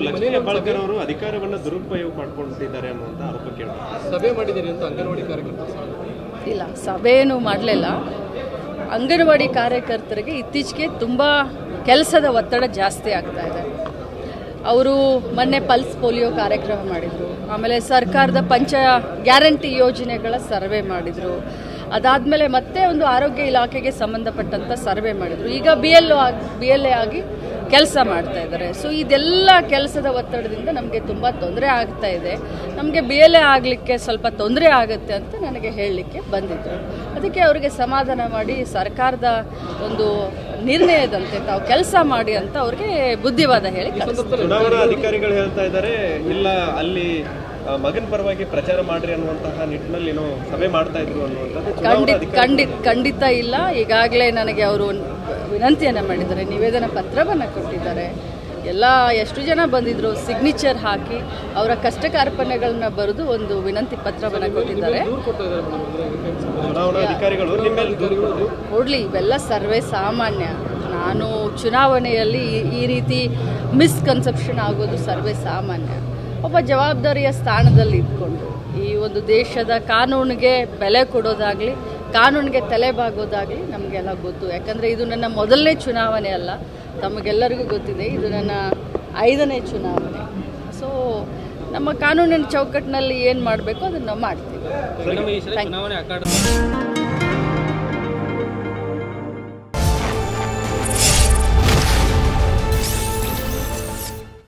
ಲಕ್ಷ್ಮೀ ಹೆಬ್ಬಾಳ್ಕರ್ ಅವರು ಅಧಿಕಾರವನ್ನು ದುರುಪಯೋಗ ಮಾಡ್ಕೊಂಡಿದ್ದಾರೆ ಅನ್ನುವಂಥ ಆರೋಪ ಕೇಳ್ತಾರೆ. ಸಭೆ ಮಾಡಿದ್ದೀರಿ ಅಂತ ಅಂಗನವಾಡಿ ಕಾರ್ಯಕರ್ತರು? ಇಲ್ಲ, ಸಭೆಯನ್ನು ಮಾಡಲಿಲ್ಲ. ಅಂಗನವಾಡಿ ಕಾರ್ಯಕರ್ತರಿಗೆ ಇತ್ತೀಚೆಗೆ ತುಂಬ ಕೆಲಸದ ಒತ್ತಡ ಜಾಸ್ತಿ ಆಗ್ತಾ ಇದೆ. ಅವರು ಮೊನ್ನೆ ಪಲ್ಸ್ ಪೋಲಿಯೋ ಕಾರ್ಯಕ್ರಮ ಮಾಡಿದರು, ಆಮೇಲೆ ಸರ್ಕಾರದ ಗ್ಯಾರಂಟಿ ಯೋಜನೆಗಳ ಸರ್ವೆ ಮಾಡಿದರು, ಅದಾದಮೇಲೆ ಮತ್ತೆ ಒಂದು ಆರೋಗ್ಯ ಇಲಾಖೆಗೆ ಸಂಬಂಧಪಟ್ಟಂಥ ಸರ್ವೆ ಮಾಡಿದರು. ಈಗ BLA ಆಗಿ ಕೆಲಸ ಮಾಡ್ತಾ ಇದ್ದಾರೆ. ಸೊ ಇದೆಲ್ಲ ಕೆಲಸದ ಒತ್ತಡದಿಂದ ನಮಗೆ ತುಂಬ ತೊಂದರೆ ಆಗ್ತಾ ಇದೆ. ನಮಗೆ BLA ಆಗಲಿಕ್ಕೆ ಸ್ವಲ್ಪ ತೊಂದರೆ ಆಗುತ್ತೆ ಅಂತ ನನಗೆ ಹೇಳಲಿಕ್ಕೆ ಬಂದಿದ್ದರು. ಅದಕ್ಕೆ ಅವರಿಗೆ ಸಮಾಧಾನ ಮಾಡಿ ಸರ್ಕಾರದ ಒಂದು ನಿರ್ಣಯದಂತೆ ತಾವು ಕೆಲಸ ಮಾಡಿ ಅಂತ ಅವ್ರಿಗೆ ಬುದ್ಧಿವಾದ ಹೇಳಿ ಚುನಾವಣಾ ಅಧಿಕಾರಿಗಳು ಹೇಳ್ತಾ ಇದ್ದಾರೆ, ಇಲ್ಲ ಅಲ್ಲಿ ಮಗನ ಪರವಾಗಿ ಪ್ರಚಾರ ಮಾಡ್ರಿ ಅನ್ನುವಂತಹ ನಿಟ್ಟಿನಲ್ಲಿ ಏನೋ ಸಭೆ ಮಾಡ್ತಾ ಇದ್ರು ಅನ್ನುವಂಥದ್ದು ಖಂಡಿತ ಇಲ್ಲ. ಈಗಾಗಲೇ ನನಗೆ ಅವರು ವಿನಂತಿಯನ್ನು ಮಾಡಿದ್ದಾರೆ, ನಿವೇದನ ಪತ್ರವನ್ನು ಕೊಟ್ಟಿದ್ದಾರೆ. ಎಷ್ಟು ಜನ ಬಂದಿದ್ರು, ಸಿಗ್ನೇಚರ್ ಹಾಕಿ ಅವರ ಕಷ್ಟ ಕಾರ್ಪಣ್ಯಗಳನ್ನ ಬರೆದು ಒಂದು ವಿನಂತಿ ಪತ್ರವನ್ನು ಕೊಟ್ಟಿದ್ದಾರೆ. ಕೊಡ್ಲಿ, ಇವೆಲ್ಲ ಸರ್ವೇ ಸಾಮಾನ್ಯ. ನಾನು ಚುನಾವಣೆಯಲ್ಲಿ ಈ ರೀತಿ ಮಿಸ್ಕನ್ಸೆಪ್ಷನ್ ಆಗೋದು ಸರ್ವೇ ಸಾಮಾನ್ಯ. ಒಬ್ಬ ಜವಾಬ್ದಾರಿಯ ಸ್ಥಾನದಲ್ಲಿ ಇಟ್ಕೊಂಡು ಈ ಒಂದು ದೇಶದ ಕಾನೂನಿಗೆ ಬೆಲೆ ಕೊಡೋದಾಗಲಿ, ಕಾನೂನಿಗೆ ತಲೆಬಾಗೋದಾಗಲಿ ನಮಗೆಲ್ಲ ಗೊತ್ತು. ಯಾಕಂದರೆ ಇದು ನನ್ನ ಮೊದಲನೇ ಚುನಾವಣೆ ಅಲ್ಲ, ತಮಗೆಲ್ಲರಿಗೂ ಗೊತ್ತಿದೆ, ಇದು ನನ್ನ 5ನೇ ಚುನಾವಣೆ. ಸೊ ನಮ್ಮ ಕಾನೂನಿನ ಚೌಕಟ್ಟಿನಲ್ಲಿ ಏನು ಮಾಡಬೇಕು ಅದನ್ನು ನಾವು ಮಾಡ್ತೀವಿ.